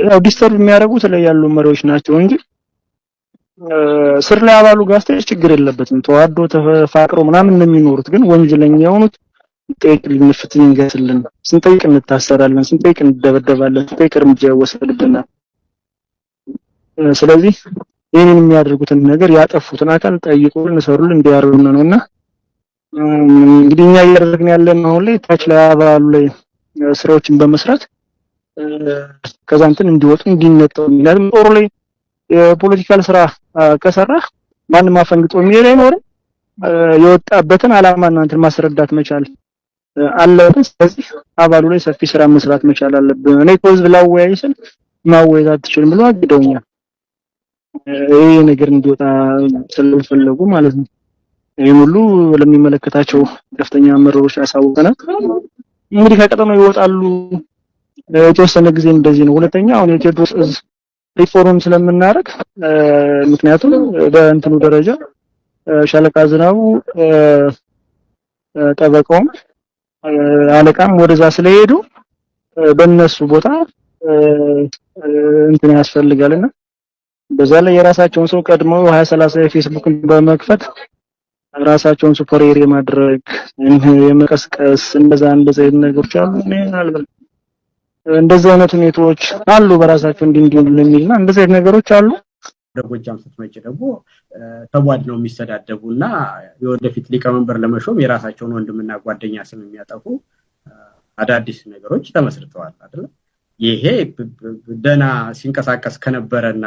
ያው ዲስተርብ የሚያደርጉት ላይ ያሉ መሪዎች ናቸው እንጂ ስር ላይ አባሉ ጋር ችግር የለበትም። ተዋዶ ተፋቅሮ ምናምን ነው የሚኖሩት። ግን ወንጀለኛ የሆኑት ጠይቅልን፣ ፍትህ ይንገስልን፣ ስንጠይቅ እንታሰራለን፣ ስንጠይቅ እንደበደባለን፣ ስንጠይቅ እርምጃ ይወሰድብናል። ስለዚህ ይሄንን የሚያደርጉትን ነገር ያጠፉትን አካል ጠይቁልን፣ ሰሩልን፣ እንዲያርሉን ነውና እንግዲህ እኛ እያደረግን ያለን አሁን ላይ ታች ላይ አባሉ ላይ ስራዎችን በመስራት ከዛ እንትን እንዲወጡ እንዲነጠው ምክንያቱም ጦሩ ላይ የፖለቲካል ስራ ከሰራ ማንም አፈንግጦ የሚሄድ አይኖርም። የወጣበትን አላማና እንትን ማስረዳት መቻል አለበት። ስለዚህ አባሉ ላይ ሰፊ ስራ መስራት መቻል አለብን። እኔ ህዝብ ላወያይ ስል ማወያየት አትችልም ብሎ አግደውኛል። ይሄ ነገር እንዲወጣ ስለፈለጉ ማለት ነው። ይሄን ሁሉ ለሚመለከታቸው ከፍተኛ አመራሮች ያሳውቀናል። እንግዲህ ከቀጠናው ይወጣሉ የተወሰነ ጊዜ እንደዚህ ነው። ሁለተኛ አሁን የቴዎድሮስ ሪፎርም ስለምናደርግ ምክንያቱም በእንትኑ ደረጃ ሻለቃ ዝናቡ ጠበቃውም አለቃም ወደዛ ስለሄዱ በእነሱ ቦታ እንትን ያስፈልጋልና በዛ ላይ የራሳቸውን ሰው ቀድመው 2030 የፌስቡክን በመክፈት ራሳቸውን ሱፐር ኤሪያ ማድረግ የመቀስቀስ እንደዛ ነገሮች አሉ። እንደዚህ አይነት ሁኔታዎች አሉ በራሳቸው እንዲንዲሉ ለሚልና እንደዚህ አይነት ነገሮች አሉ። ደጎጃም ስትመጪ ደግሞ ተዋድነው የሚሰዳደቡና የወደፊት ሊቀመንበር ለመሾም የራሳቸውን ወንድምና ጓደኛ ስም የሚያጠፉ አዳዲስ ነገሮች ተመስርተዋል አይደል? ይሄ ደና ሲንቀሳቀስ ከነበረና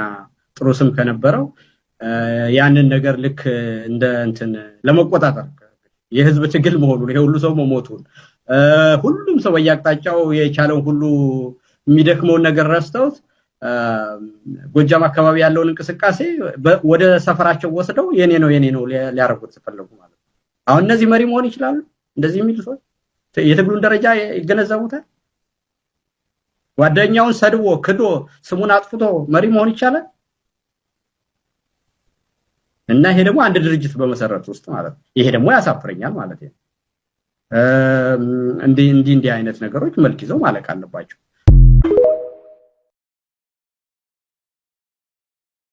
ጥሩ ስም ከነበረው ያንን ነገር ልክ እንደ እንትን ለመቆጣጠር የህዝብ ትግል መሆኑን ይሄ ሁሉ ሰው መሞቱን ሁሉም ሰው በያቅጣጫው የቻለው ሁሉ የሚደክመውን ነገር ረስተውት ጎጃም አካባቢ ያለውን እንቅስቃሴ ወደ ሰፈራቸው ወስደው የኔ ነው ሊያረጉት ተፈልጉ ማለት ነው። አሁን እነዚህ መሪ መሆን ይችላሉ እንደዚህ የሚሉ ሰው የትግሉን ደረጃ ይገነዘቡታል። ጓደኛውን ሰድቦ ክዶ ስሙን አጥፍቶ መሪ መሆን ይቻላል? እና ይሄ ደግሞ አንድ ድርጅት በመሰረት ውስጥ ማለት ነው። ይሄ ደግሞ ያሳፍረኛል ማለት ነው። እንዲህ አይነት ነገሮች መልክ ይዘው ማለቅ አለባቸው።